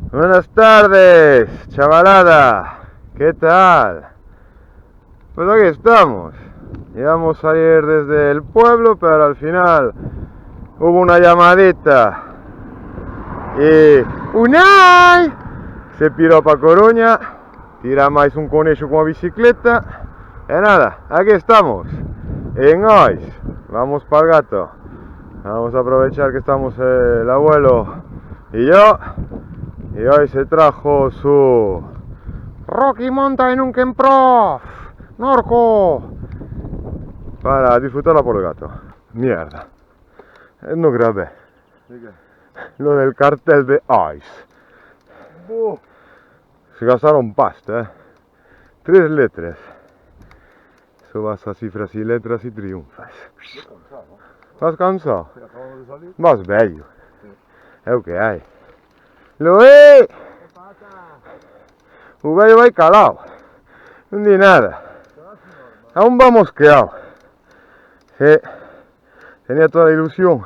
Buenas tardes, chavalada. ¿Qué tal? Pues aquí estamos. Llegamos ayer desde el pueblo, pero al final hubo una llamadita y Unai se piró para Coruña. Tira máis un conejo con a bicicleta. E nada, aquí estamos en Ois. Vamos para el gato. Vamos a aprovechar que estamos el abuelo y yo. Y hoy se trajo su Rocky Mountain Unken Prof Norco para disfrutarla por el gato. Mierda, no grabé lo del cartel de Ice. Se gastaron pasta, 3 letras. Subas a cifras y letras y triunfas. ¿Vas cansado? Vas bello. Es lo que hay. Luis, o velho vai calado. No di nada. Aún va mosqueado. Sí. Tenía toda la ilusión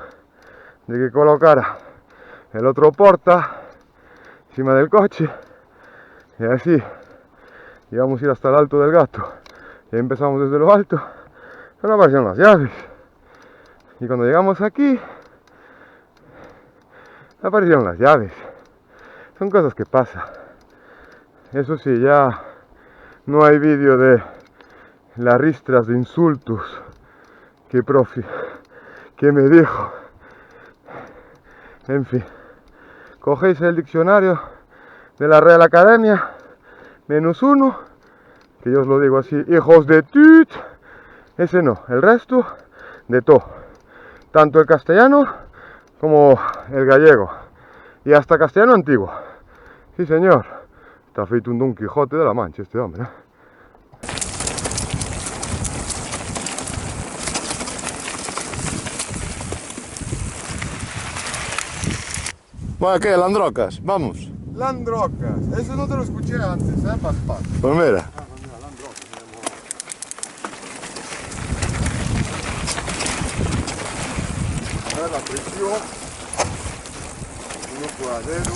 de que colocara el otro porta encima del coche y así íbamos a ir hasta el alto del gato. Y empezamos desde lo alto, pero no aparecieron las llaves. Y cuando llegamos aquí, aparecieron las llaves. Son cosas que pasan. Eso sí, ya no hay vídeo de las ristras de insultos que profe que me dijo. En fin, cogéis el diccionario de la Real Academia -1, que yo os lo digo así, hijos de tut, ese no, el resto de todo, tanto el castellano como el gallego y hasta castellano antiguo. Sí, señor, está feito un Don Quijote de la Mancha este hombre, ¿eh? Bueno, ¿qué? Landrocas, vamos. Landrocas, eso no te lo escuché antes, Paspas. Pues mira. A ver la presión, uno cuadero,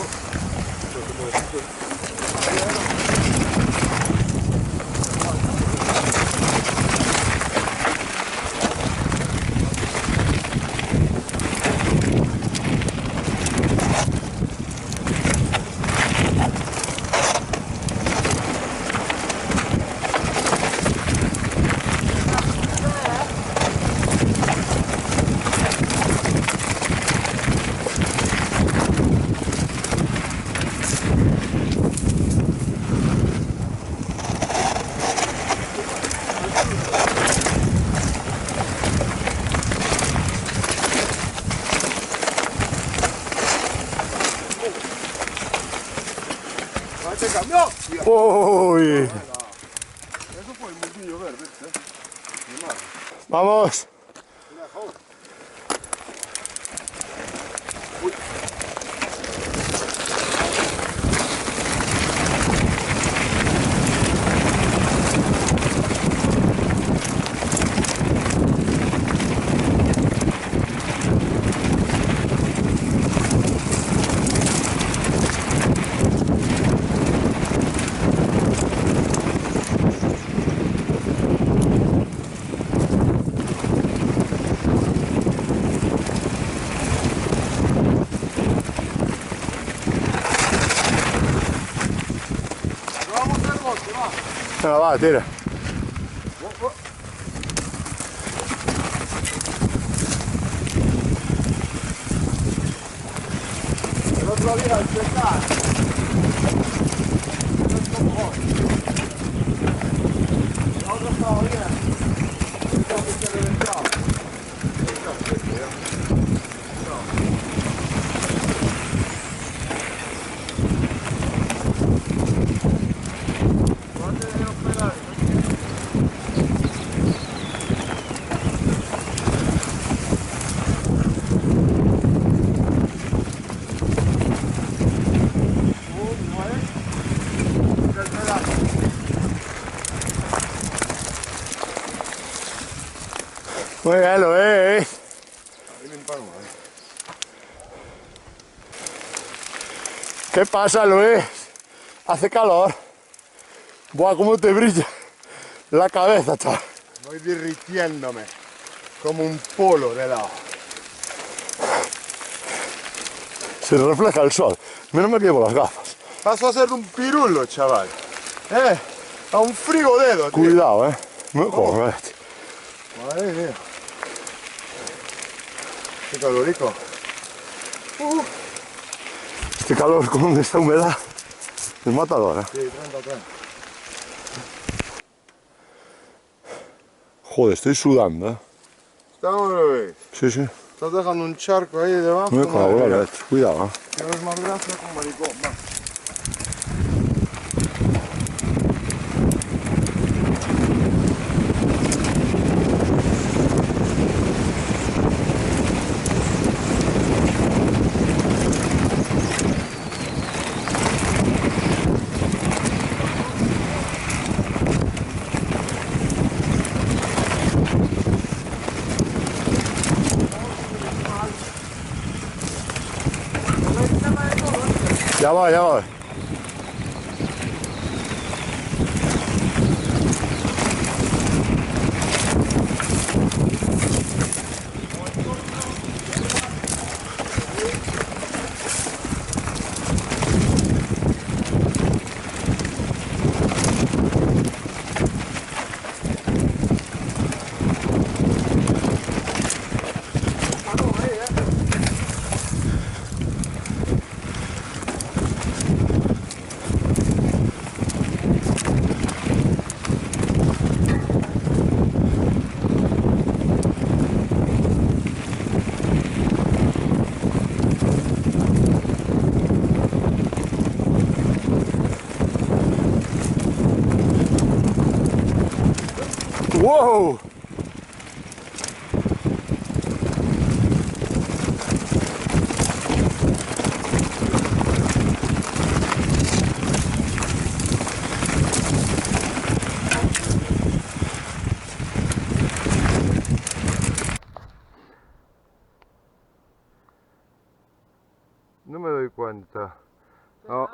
¡se cambió! Uy. Eso fue el mundillo verde, ¿eh? Vamos. Venga, va, tira. El otro día al pescar. No es como hoy. La otra estaba bien. Esto que se reventaba. Muy bien, lo es. ¿Qué pasa, Luis? Hace calor. Buah, cómo te brilla la cabeza, chaval. Voy derritiéndome como un polo de helado. Se refleja el sol. Menos me llevo las gafas. Paso a ser un pirulo, chaval. A un frigodedo, tío. Cuidado, Joder. Madre mía. Qué calorico. Este calor con esta humedad es matadora. Sí, 30. Joder, estoy sudando, Estamos, Luis. Sí, sí. Estás dejando un charco ahí debajo. Me cago en la leche. Cuidado, Tienes más gracia con maricón, va. Ya va, ya va. ¡Wow! No me doy cuenta. No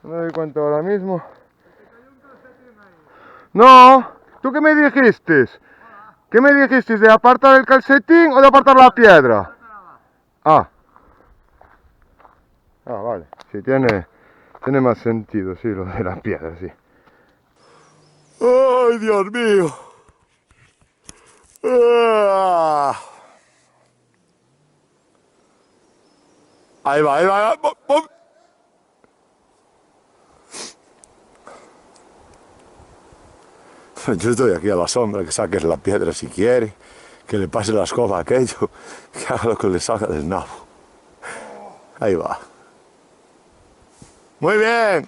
me doy cuenta ahora mismo. No, ¿tú qué me dijiste? ¿Qué me dijiste? ¿De apartar el calcetín o de apartar la piedra? Ah. Ah, vale. Sí, tiene más sentido, sí, lo de la piedra, sí. ¡Ay, Dios mío! Ah. Ahí va, ahí va. ¡Pum! Yo estoy aquí a la sombra, que saques la piedra si quiere, que le pase la escoba a aquello, que haga lo que le salga del nabo. Ahí va. Muy bien.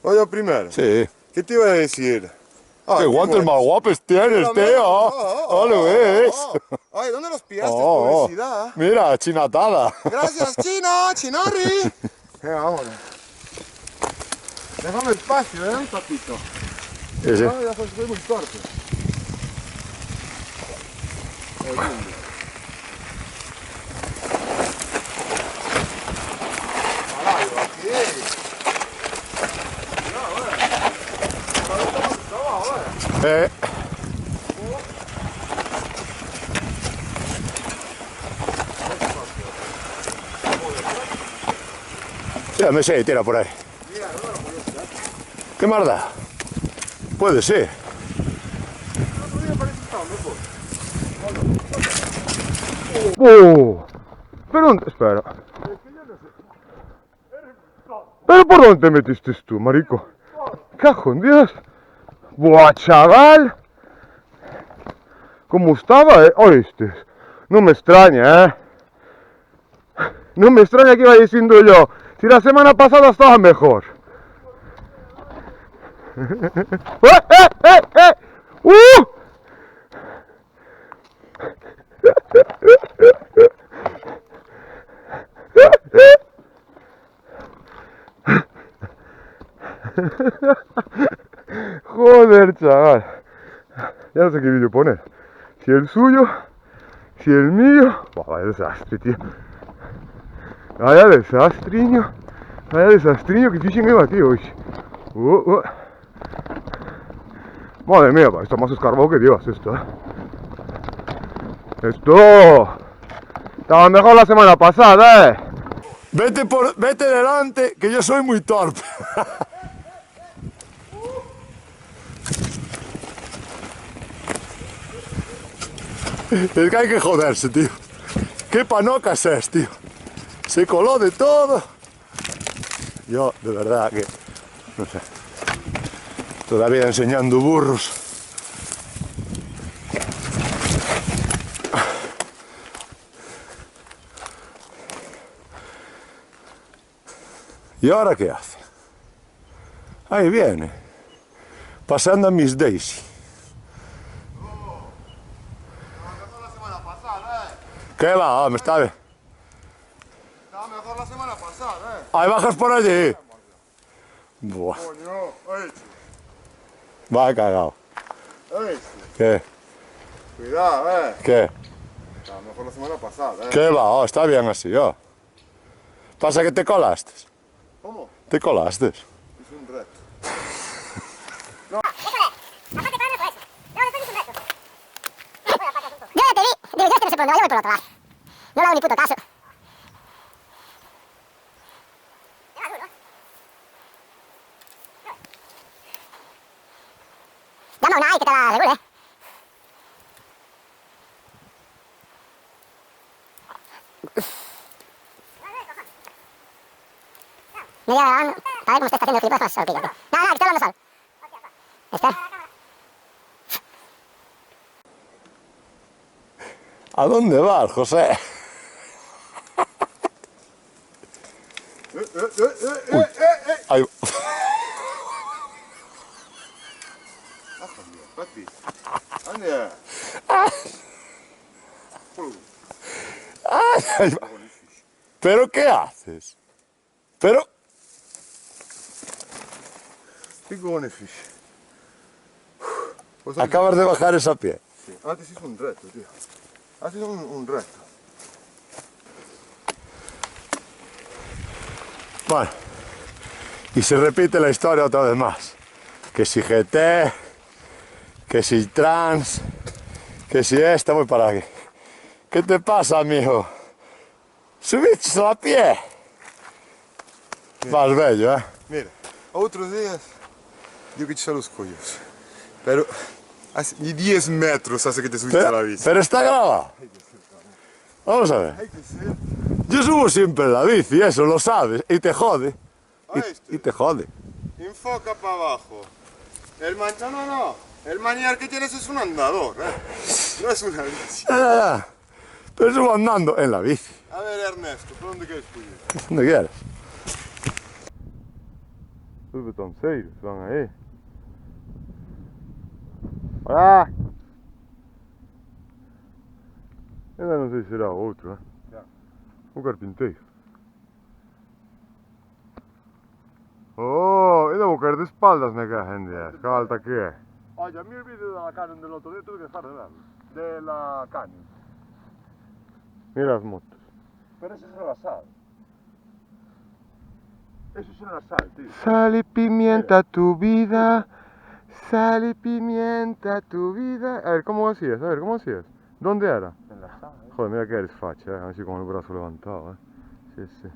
Oye, primero, Sí. ¿qué te iba a decir? ¡Qué guantes más guapos tienes, tío! ¡Oh, lo ves! Ay, ¿dónde los pillaste? Oh, Publicidad. mira, chinatada. Gracias, Chino, Chinori. Venga, vámonos. Déjame espacio, un tapito. Sí, sí. No, ya soy muy torpe. Ya me sé, tira por ahí. ¿Qué más da? Puede ser. ¿Pero dónde? Espera. ¿Pero por dónde te metiste tú, marico? ¡Cajo en Dios! ¡Buah, chaval! ¿Cómo estaba, ¿Oíste? No me extraña, No me extraña que iba diciendo yo. Si la semana pasada estaba mejor. ¡Eh! Joder, chaval. Ya no sé qué vídeo poner. Si el suyo, Si el mío... Oh, vaya desastre, tío. Vaya desastriño. Vaya desastriño que fixen eu aquí hoxe. Madre mía, está más escarbado que Dios esto, Esto... Estaba mejor la semana pasada, Vete delante, que yo soy muy torpe. Es que hay que joderse, tío. Qué panocas es, tío. Se coló de todo. Yo, de verdad que... No sé. Todavía enseñando burros. ¿Y ahora qué hace? Ahí viene. Pasando a Miss Daisy. ¿Qué va? Me está bien. Estaba mejor la semana pasada, Ahí bajas por allí. Buah. Coño, Va cagado. ¿Qué? Cuidado, ¿Qué? Estaba mejor la semana pasada, ¿Qué va? Oh, está bien así, oh. Pasa que te colaste. ¿Cómo? Te colaste. Es un reto. Yo ya te vi, digo, yo este no sé por dónde va, yo voy por otro lado. No le hago ni puto caso. Dame una y que te la regule. Media hora, a ver cómo está haciendo el clip, más sol, pilla. No, que está hablando sol. Espera. ¿A dónde vas, José? Ahí. Papi, anda. Ahí va. ¿Pero qué haces? Pero... Big one fish. Acabas de bajar esa pie. Sí, antes hizo un reto, tío. Ha sido un reto. Bueno, y se repite la historia otra vez más. Que si GT, que si trans, que si esta, voy para aquí. ¿Qué te pasa, mijo? Subiste a pie. Vas bello, Mira, outros días digo que te eché los cuellos. Pero ni 10 metros hace que te subiste a la bici. Pero está grabado. Vamos a ver. Hay que ser. Yo subo siempre en la bici, eso lo sabes, y te jode. Y te jode. Enfoca para abajo. El manchano no. El maniar que tienes es un andador, No es una bici. Ya. Pero subo andando en la bici. A ver, Ernesto, ¿por dónde quieres fugir? Donde quieras. Os betonceiros van aí. Olá! Ainda não sei se será outro, O carpinteiro. Oh, ainda vou cair de espaldas na gente, que alta que é. Oye, a mí el vídeo de la Canon del otro día tuve que dejar de verlo. De la Canon. Mira as motos. Pero eso es la sal. Eso es una sal, tío. Sal y pimienta tu vida. Sal y pimienta tu vida. A ver, ¿cómo hacías? ¿Dónde era? En la sal, Joder, mira que eres facha, así con el brazo levantado, Sí, sí.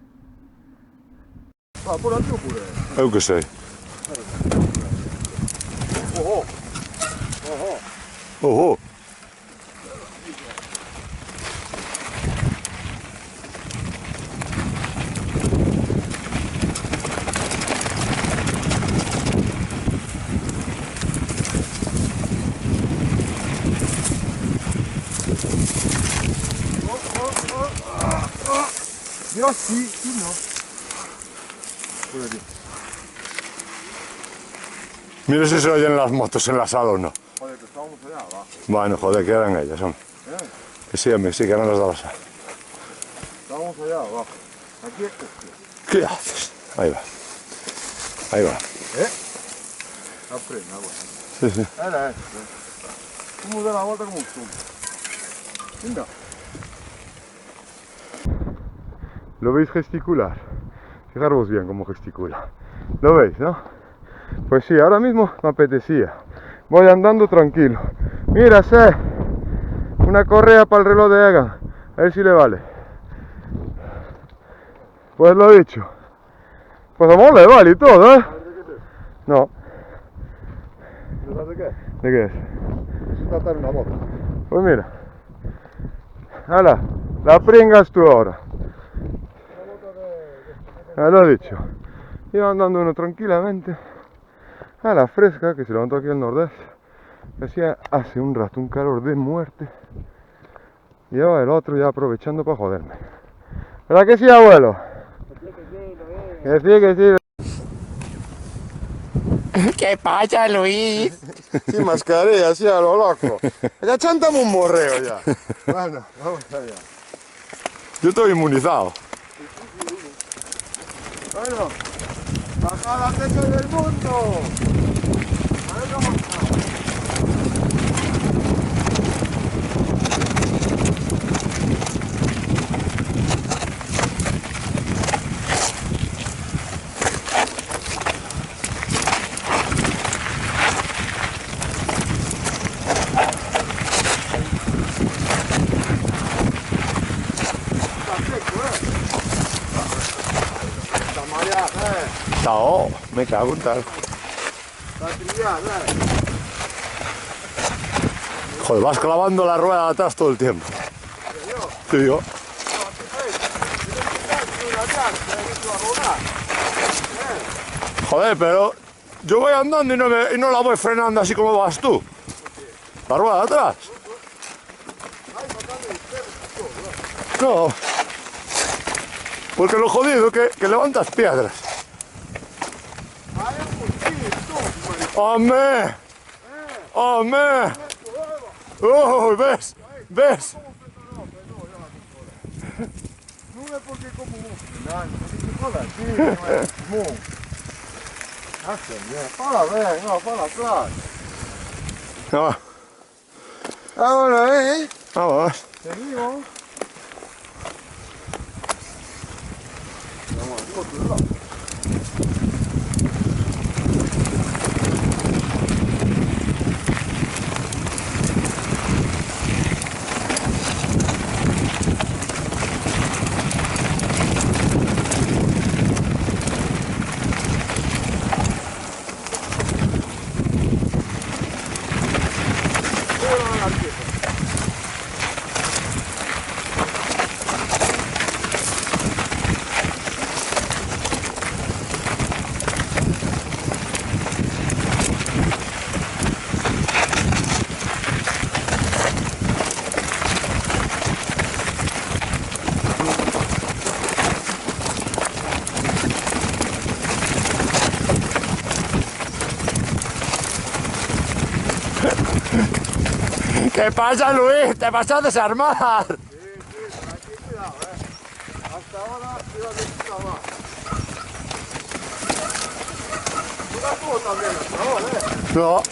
Ah, por aquí o por ahí. Eu que sei. Ojo. Ojo. Yo sí, tú no. Por aquí. Mira si se oyen las motos en la sala o no. Joder, que estábamos allá abajo. Bueno, joder, que eran ellas, hombre. Que sí, hombre, sí, que eran las de la sala. Estábamos allá abajo. Aquí es que... ¿Qué haces? Ahí va. Ahí va. Aprenda, bueno. Sí, sí. Era esto, ¿Cómo da la vuelta como un zoom? No. ¿Lo veis gesticular? Fijaros bien cómo gesticula. ¿Lo veis, no? Pues sí, ahora mismo me apetecía. Voy andando tranquilo. Mira, sé. Una correa para el reloj de Egan. A ver si le vale. Pues lo dicho. Pues amor le vale y todo, ¿eh? No. ¿De qué? ¿De qué es? Se trata de una bota. Pues mira. Hala, la pringas tú ahora. Ya lo he dicho. Iba andando uno tranquilamente. A la fresca, que se levantó aquí el nordeste. Hacía hace un rato un calor de muerte. Y ahora el otro ya aprovechando para joderme. ¿Verdad que sí, abuelo? Que sí, que sí. ¿Qué pasa, Luis? Sin mascarilla, así a lo loco. Ya chantamos un morreo ya. Bueno, vamos allá. Yo estoy inmunizado. Bueno, baja la techa del mundo. A ver cómo está. No, me cago en tal. Joder, vas clavando la rueda de atrás todo el tiempo. Sí, yo. Joder, pero yo voy andando y no la voy frenando así como vas tú. La rueda de atrás. No. Porque lo jodido es que levantas piedras. ¡Hombre! ¡Hombre! ¡Oh! ¿Ves? ¿Ves? No es porque como un para ver, no, para atrás. No, Vámonos, vamos. seguimos. ¿Qué pasa, Luis? Te vas a desarmar. Aquí cuidado, Hasta ahora iba a decir más. Tú la tuvo también hasta ahora, No.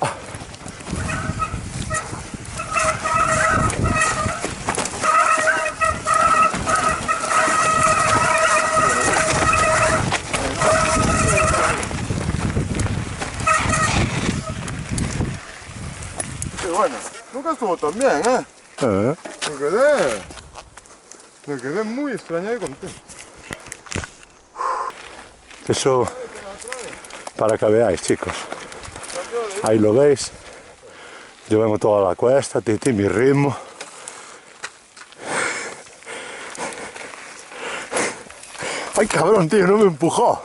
Qué bueno. Nunca estuvo tan bien, Me quedé muy extrañado y contento. Eso para que veáis, chicos. Ahí lo veis. Yo vengo toda la cuesta, titi, mi ritmo. Ay, cabrón, tío, no me empujó.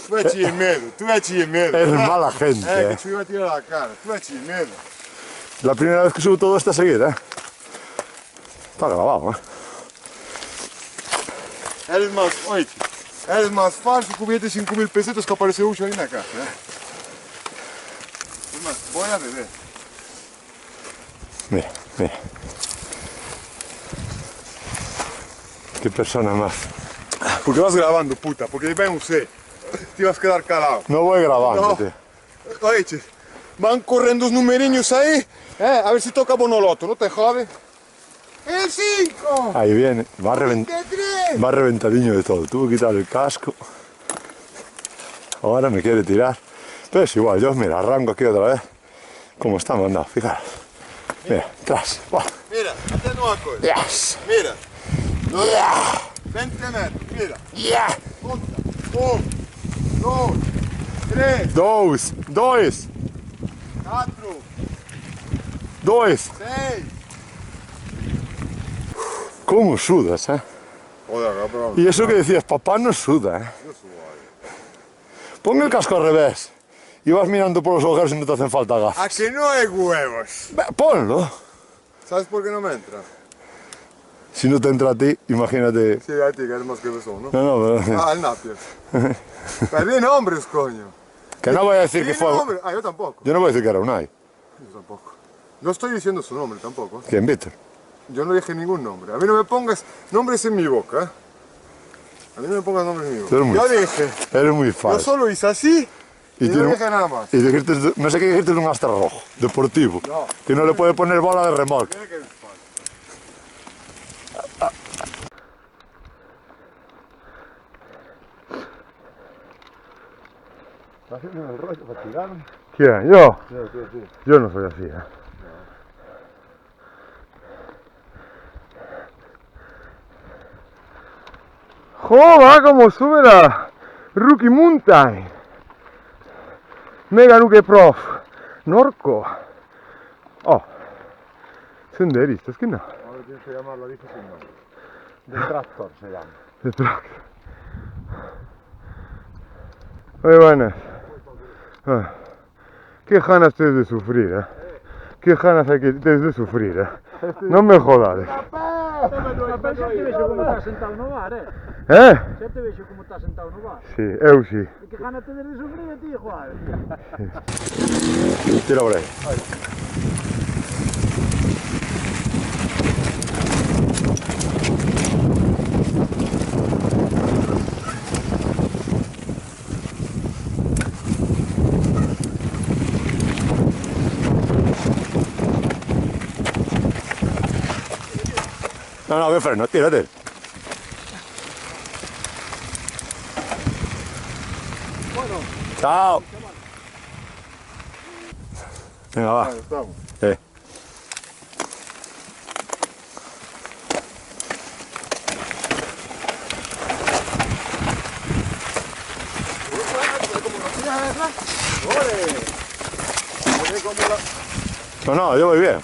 Tú echi de miedo, Es mala gente, Que te iba a tirar a la cara, tú echi de miedo. La primera vez que subo todo esto a seguir, Está grabado, Eres más falso que hubiese 5.000 pesetas que aparece Ucho ahí en la casa, Es más, voy a beber. Mira, mira. Qué persona más. Porque vas grabando, puta, porque ven usted. Te vas a quedar calado. No voy grabando, No. tío. Oye, Van corriendo los numeriños ahí. A ver si toca Bonoloto, no te jode. ¡El 5! Ahí viene, va ¡23! reventadiño de todo. Tuve que quitar el casco. Ahora me quiere tirar. Pero es igual, yo mira, arranco aquí otra vez. Como está mandado, fijaros. Mira, atrás. Mira, hazte una cosa. Yes. Mira. 20 metros, mira. Yeah. Conta. 1, 2, 3, 2, 2, 4, 2. 6. ¿Cómo sudas, Joder, cabrón. Y eso que decías, papá no suda, Yo subo ahí. Pon el casco al revés. Y vas mirando por los agujeros y no te hacen falta gafas. ¿A que no hay huevos? Ponlo. ¿Sabes por qué no me entra? Si no te entra a ti, imagínate. Sí, a ti, que eres más que besón, ¿no? No, pero... Ah, el Napier. Perdí nombres, coño. Que no voy a decir que Di fue... nombre. Ah, yo tampoco. Yo no voy a decir que era Unai. Yo tampoco. No estoy diciendo su nombre tampoco. ¿Quién, Víctor? Yo no dije ningún nombre. A mí no me pongas nombres en mi boca. A mí no me pongas nombres en mi boca. Tú eres muy- Yo dije, Eres muy yo falso. solo hice así y no tiene- dije nada más. Y dijiste, no sé qué dijiste de un Astra rojo, deportivo. No. Que no le puede poner bola de remolque. Mira que es falso. ¿Estás haciendo el rollo para tirarme? ¿Quién? ¿Yo? Sí. Yo no soy así, ¿eh? ¡Joder! ¡Cómo sube la Rookie Mountain! Mega Rookie Prof. Norco. Oh. Senderistas, ¿qué no? Ahora tienes que llamarlo, dice sin nombre. De tractor se llama. De track. Muy buenas. Ah, qué ganas tienes de sufrir, ¿eh? Qué ganas hay que tienes de sufrir, ¿eh? No me jodas. Pero xa te vexo como estás sentado no bar, Xa te vexo como estás sentado no bar. Sí, eu sí. E que gana tener de sufrir a ti, Juan. Tira por ahí. No, ve freno, tírate. Chao. Venga, va. Estamos. No, yo voy bien.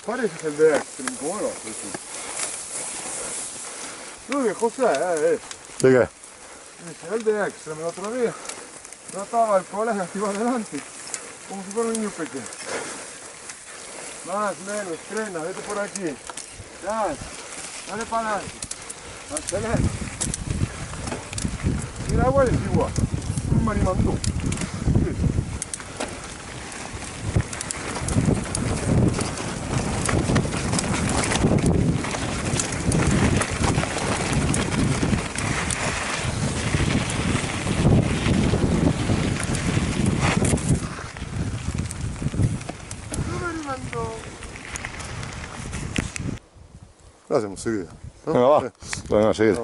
Pareces el de Extreme, ¿cómo lo haces tú? No, que José, ¿De qué? el de Extreme el otro día. Yo estaba al colegio aquí adelante, como si fuera un niño pequeño. Más, menos, frena, vete por aquí. Ya, dale para adelante. Acelera. Mira, igual es igual. Un marimandú. Lo hacemos seguida. ¿No? Venga, va. Venga, seguid.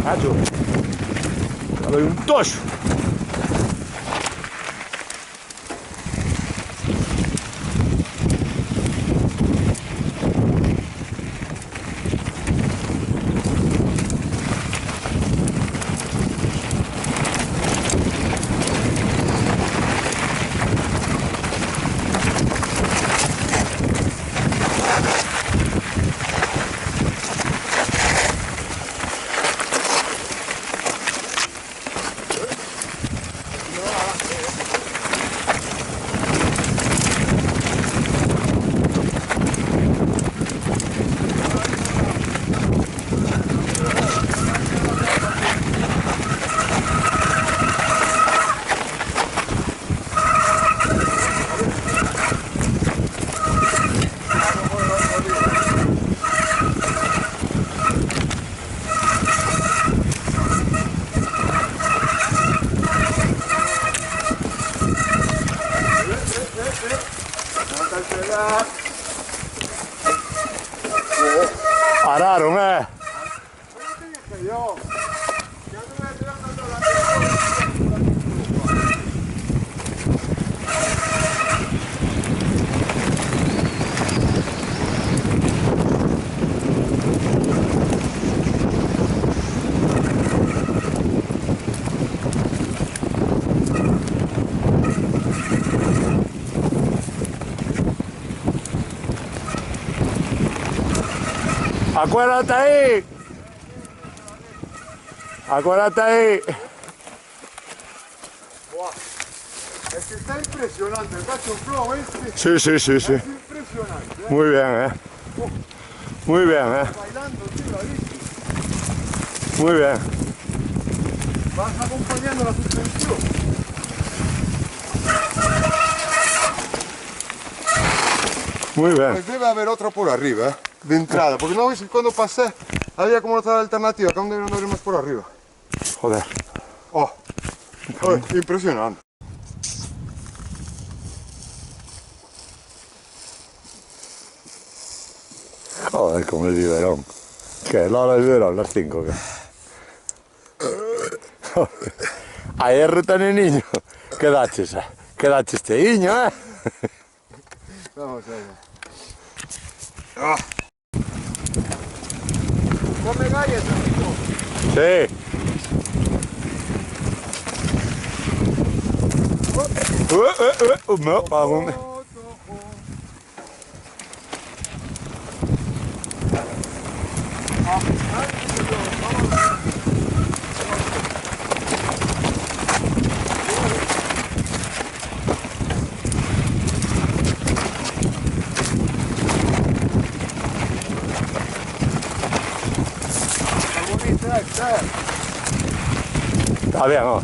Hacho. Le doy un tocho. que yo. Ya me voy tirando toda la Acuérdate ahí. Acuérdate ahí. Buah. Es que está impresionante, el cacho flow este. Sí, sí, sí, sí. Es impresionante, ¿eh? Muy bien, Muy bien, Bailando, tío, ahí. Muy bien. Vas acompañando la suspensión. Muy bien. Pues debe haber otro por arriba, ¿eh? De entrada, porque no ves que cuando pasé había como otra alternativa, que aún deben haber más por arriba. Joder. Oh, impresionante. Joder, con el biberón. ¿Qué? ¿La hora del biberón? ¿Las 5? Ayer retané niño. ¿Qué daches? ¿Qué daches este niño, Vamos allá. Ah. Come galletas, amigo. Sí. Me cago en... Está bien, ¿no?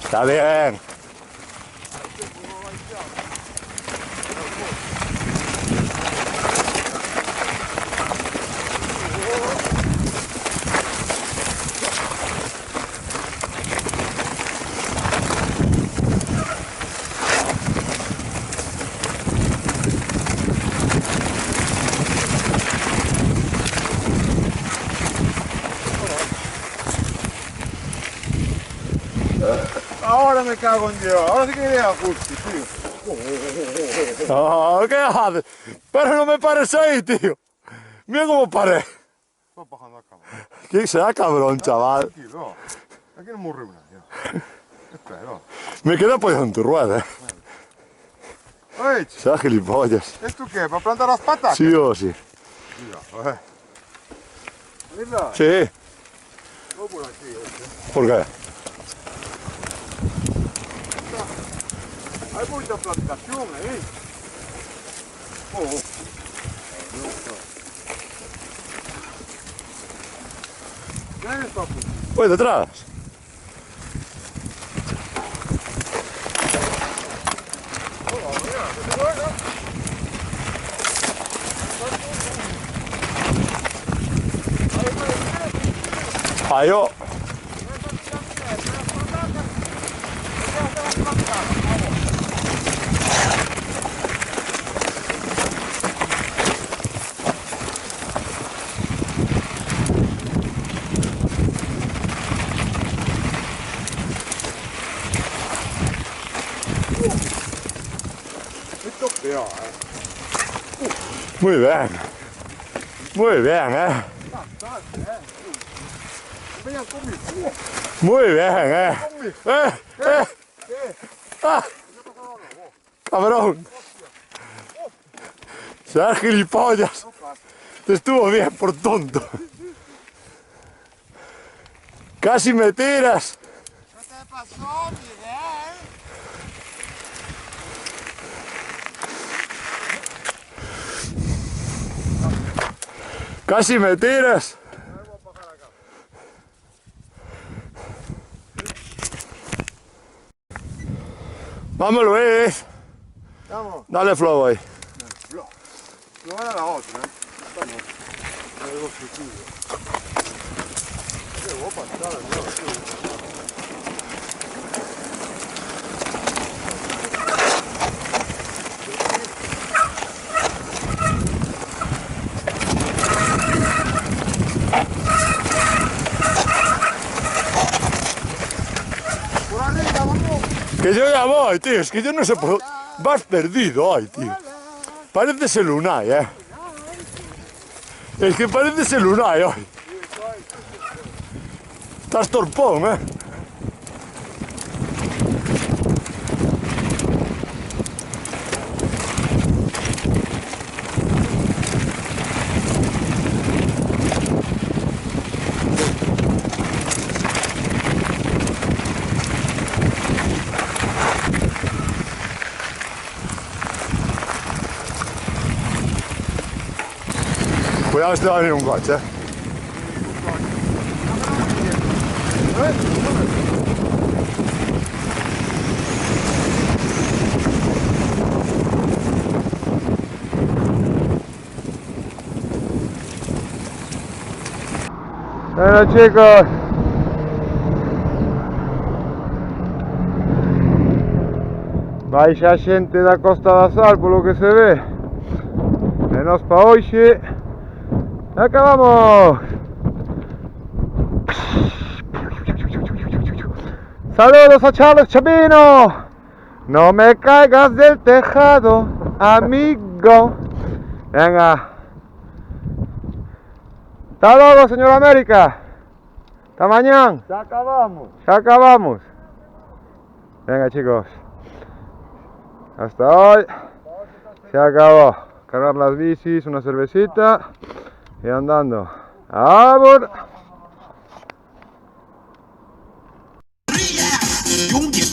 Está bien. Ahora me cago en Dios, ahora sí que me deja justo, tío. Oh, ¿qué haces? Pero no me pares ahí, tío. Mira cómo paré. Estoy bajando acá. ¿Quién será cabrón, chaval? Tranquilo, aquí no morre una, tío. Espera. Me quedé apoyado en tu rueda. Oye, Será gilipollas. ¿esto qué? ¿Para plantar las patas? Sí o sí. Mira, mira. Sí. No por aquí, ¿Por qué? Hay mucha plantación ahí. Oh. ¿Quién está aquí? Voy detrás. Ahí yo. Esto es peor, Muy bien. Muy bien, Vengan conmigo. Muy bien, Ah, cabrón. Será gilipollas. Te estuvo bien por tonto. Casi me tiras. ¿Qué te pasó, Miguel? Casi me tiras. Vamos, Luis. Vamos. Dale flow ahí. No era la otra, ¿eh? Vamos. Algo sutil. Qué guapa está la nueva, tío. Que yo ya voy, tío, es que yo no sé por... Vas perdido hoy, tío. Pareces el Unai, Es que pareces el Unai hoy. Estás torpón, Cuidado, este va a venir un coche, Bueno, chicos, vai xa xente da Costa da Sal polo que se ve. E nos pa hoxe acabamos. Saludos a Charles Chabino. No me caigas del tejado, amigo. Venga. Hasta luego, señor América. Hasta mañana. Ya acabamos. Ya acabamos. Venga, chicos. Hasta hoy. Se acabó. Cargar las bicis, una cervecita y andando. ¡Abur! Junge